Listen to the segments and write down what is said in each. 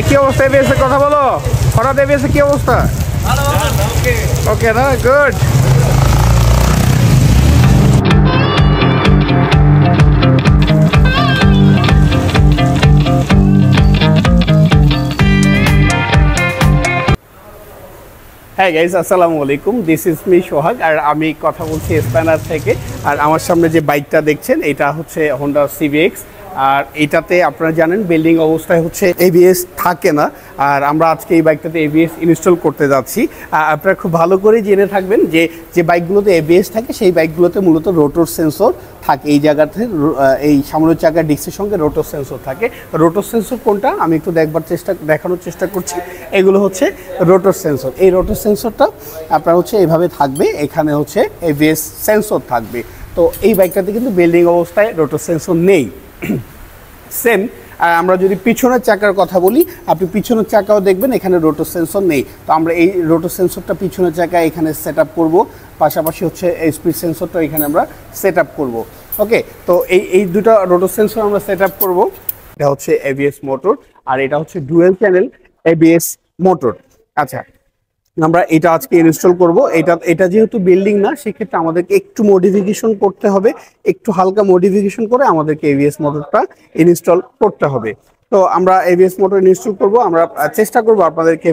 কি অবস্থা এবিএস এর কথা বলো হঠাৎ এবিএস এর কি অবস্থা ওকে না গুড হ্যাঁ গাইস আসসালামু আলাইকুম দিস ইজ মি সোহাগ আর আমি কথা বলছি স্প্যানার থেকে আর আমার সামনে যে বাইকটা দেখছেন এটা হচ্ছে হোন্ডা সিভিএক্স আর এটাতে আপনারা জানেন বিল্ডিং অবস্থায় হচ্ছে এবিএস থাকে না আর আমরা আজকে এই বাইকটাতে এবিএস ইনস্টল করতে যাচ্ছি আপনারা খুব ভালো করে জেনে থাকবেন যে যে বাইকগুলোতে এবিএস থাকে সেই বাইকগুলোতে মূলত রোটর সেন্সর থাকে এই জায়গাতে এই সামনের চাকার ডিস্কের সঙ্গে রোটর সেন্সর থাকে রোটর সেন্সর কোনটা আমি একটু দেখানোর চেষ্টা করছি এগুলো হচ্ছে রোটর সেন্সর এই রোটর সেন্সরটা আপনার হচ্ছে এইভাবে থাকবে এখানে হচ্ছে এবিএস সেন্সর থাকবে তো এই বাইকটাতে কিন্তু বিল্ডিং অবস্থায় রোটর সেন্সর নেই সেম আমরা যদি পিছনের চাকার কথা বলি আপনি পিছনের চাকাও দেখবেন এখানে রোটর সেন্সর নেই তো আমরা এই রোটর সেন্সরটা পিছনের চাকা এখানে সেট আপ করবো পাশাপাশি হচ্ছে স্পিড সেন্সরটা এখানে আমরা সেট আপ করবো ওকে তো এই দুটো রোটর সেন্সর আমরা সেট আপ করবো এটা হচ্ছে এবিএস মোটর আর এটা হচ্ছে ডুয়েল চ্যানেল এবিএস মোটর আচ্ছা আমরা এটা আজকে ইনস্টল করব এটা যেহেতু বিল্ডিং না সেক্ষেত্রে আমাদেরকে একটু মডিফিকেশন করতে হবে একটু হালকা মডিফিকেশন করে আমাদেরকে এবিএস মোটরটা ইনস্টল করতে হবে তো আমরা এবিএস মোটর ইনস্টল করব আমরা চেষ্টা করব আপনাদেরকে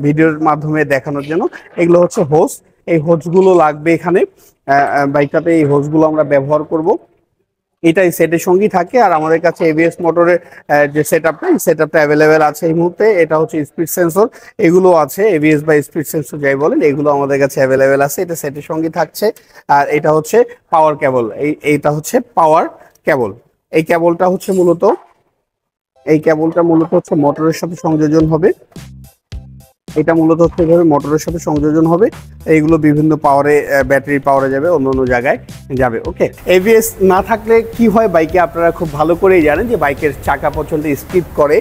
ভিডিওর মাধ্যমে দেখানোর জন্য এগুলো হচ্ছে হোস এই হোসগুলো লাগবে এখানে বাইকটাতে এই হোসগুলো আমরা ব্যবহার করব এটাই সেটের সঙ্গেই থাকে আর আমাদের কাছে এবিএস মোটরের যে সেটআপটা অ্যাভেলেবেল আছে এই মুহূর্তে এটা হচ্ছে স্পিড সেন্সর এগুলো আছে এবিএস বা স্পিড সেন্সর যাই বলেন এগুলো আমাদের কাছে অ্যাভেলেবেল আছে এটা সেটের সঙ্গেই থাকছে আর এটা হচ্ছে পাওয়ার কেবল এইটা হচ্ছে পাওয়ার কেবল এই কেবলটা মূলত হচ্ছে মোটরের সাথে সংযোজন হবে এটা মূলত হচ্ছে এভাবে মোটরের সাথে সংযোজন হবে এইগুলো বিভিন্ন পাওয়ারে ব্যাটারি পাওয়ারে যাবে অন্য জায়গায় যাবে ওকে এবিএস না থাকলে কি হয় বাইকে আপনারা খুব ভালো করেই জানেন যে বাইকের চাকা প্রচণ্ড স্কিপ করে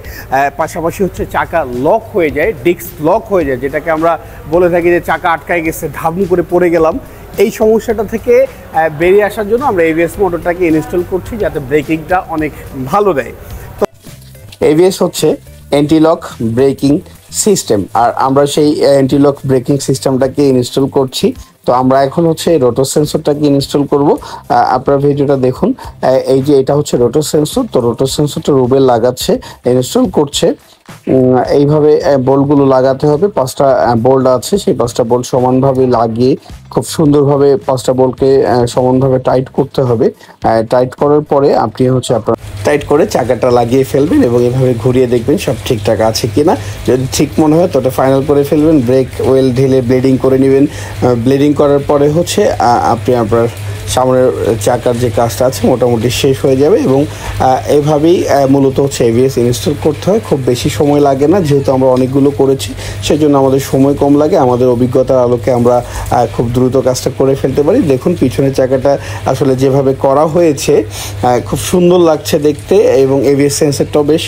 পাশাপাশি হচ্ছে চাকা লক হয়ে যায় ডিস্ক লক হয়ে যায় যেটাকে আমরা বলে থাকি যে চাকা আটকায় গেছে ধাবু করে পড়ে গেলাম এই সমস্যাটা থেকে বেরিয়ে আসার জন্য আমরা এবিএস মোটরটাকে ইনস্টল করছি যাতে ব্রেকিংটা অনেক ভালো দেয় তো এবিএস হচ্ছে অ্যান্টি লক ব্রেকিং সিস্টেম আর আমরা সেই অ্যান্টি লক ব্রেকিং সিস্টেমটাকে ইনস্টল করছি তো আমরা এখন হচ্ছে রোটর সেন্সরটাকে ইনস্টল করব আপনারা ভিডিওটা দেখুন এই যে এটা হচ্ছে রোটর সেন্সর তো রোটর সেন্সরটা রুবেল লাগাচ্ছে ইনস্টল করছে এইভাবে বোল্টগুলো লাগাতে হবে 5টা বোল্ট আছে সেই 5টা বোল্ট সমানভাবে লাগিয়ে খুব সুন্দরভাবে 5টা বোল্টকে সমানভাবে টাইট করতে হবে টাইট করার পরে আপনি হচ্ছে আপনার টাইট করে চাকাটা লাগিয়ে ফেলবেন এবং এভাবে ঘুরিয়ে দেখবেন সব ঠিকঠাক আছে কিনা যদি ঠিক মনে হয় তো ওটা ফাইনাল করে ফেলবেন ব্রেক ওয়েল ঢেলে ব্লেডিং করে নেবেন ব্লেডিং করার পরে হচ্ছে আপনি আপনার সামনের চাকার যে কাজটা আছে মোটামুটি শেষ হয়ে যাবে এবং এভাবেই মূলত হচ্ছে এবিএস ইনস্টল করতে হয় খুব বেশি সময় লাগে না যেহেতু আমরা অনেকগুলো করেছি সেজন্য আমাদের সময় কম লাগে আমাদের অভিজ্ঞতার আলোকে আমরা খুব দ্রুত কাজটা করে ফেলতে পারি দেখুন পিছনের চাকাটা আসলে যেভাবে করা হয়েছে খুব সুন্দর লাগছে দেখতে এবং এবিএস সেন্সরটাও বেশ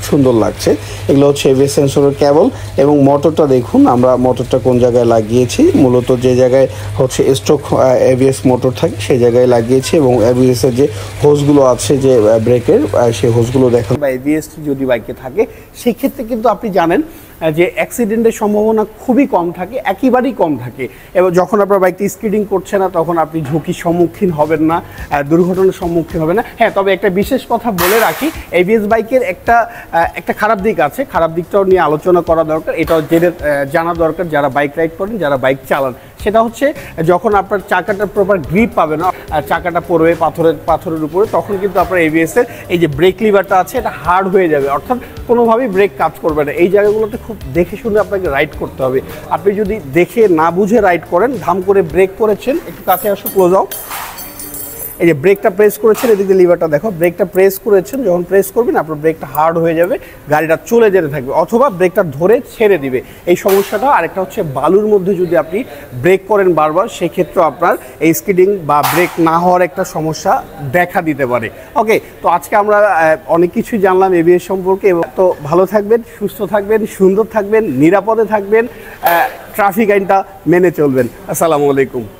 সুন্দর লাগছে এগুলো হচ্ছে এবিএস সেন্সরের কেবল এবং মোটরটা দেখুন আমরা মোটরটা কোন জায়গায় লাগিয়েছি মূলত যে জায়গায় হচ্ছে স্ট্রোক এবিএস মোটর থাকে সেই জায়গায় লাগিয়েছি এবং এবিএস এর যে হোসগুলো আছে যে ব্রেকের সেই হোসগুলো দেখুন বা এবিএস যদি বাইকে থাকে সেই ক্ষেত্রে কিন্তু আপনি জানেন যে অ্যাক্সিডেন্টের সম্ভাবনা খুবই কম থাকে একেবারেই কম থাকে এবং যখন আপনার বাইকটি স্কিডিং করছে না তখন আপনি ঝুঁকির সম্মুখীন হবেন না দুর্ঘটনার সম্মুখীন হবেন না হ্যাঁ তবে একটা বিশেষ কথা বলে রাখি এবিএস বাইকের একটা খারাপ দিক আছে খারাপ দিকটাও নিয়ে আলোচনা করা দরকার এটাও জানা দরকার যারা বাইক রাইড করেন যারা বাইক চালান সেটা হচ্ছে যখন আপনার চাকাটা প্রপার গ্রিপ পাবে না আর চাকাটা পড়বে পাথরের উপরে তখন কিন্তু আপনার এবিএসের এই যে ব্রেক লিভারটা আছে এটা হার্ড হয়ে যাবে অর্থাৎ কোনোভাবেই ব্রেক কাজ করবে না এই জায়গাগুলোতে খুব দেখে শুনে আপনাকে রাইড করতে হবে আপনি যদি দেখে না বুঝে রাইড করেন ধাম করে ব্রেক করেছেন একটু কাছে আসো ক্লোজ আউট এই যে ব্রেকটা প্রেস করেছেন এদিকে লিভারটা দেখো ব্রেকটা প্রেস করেছেন যখন প্রেস করবেন আপনার ব্রেকটা হার্ড হয়ে যাবে গাড়িটা চলে যেতে থাকবে অথবা ব্রেকটা ধরে ছেড়ে দিবে এই সমস্যাটা আরেকটা হচ্ছে বালুর মধ্যে যদি আপনি ব্রেক করেন বারবার সেক্ষেত্রে আপনার এই স্কিডিং বা ব্রেক না হওয়ার একটা সমস্যা দেখা দিতে পারে ওকে তো আজকে আমরা অনেক কিছুই জানলাম এবিএস সম্পর্কে এবং তো ভালো থাকবেন সুস্থ থাকবেন সুন্দর থাকবেন নিরাপদে থাকবেন ট্রাফিক আইনটা মেনে চলবেন আসসালামু আলাইকুম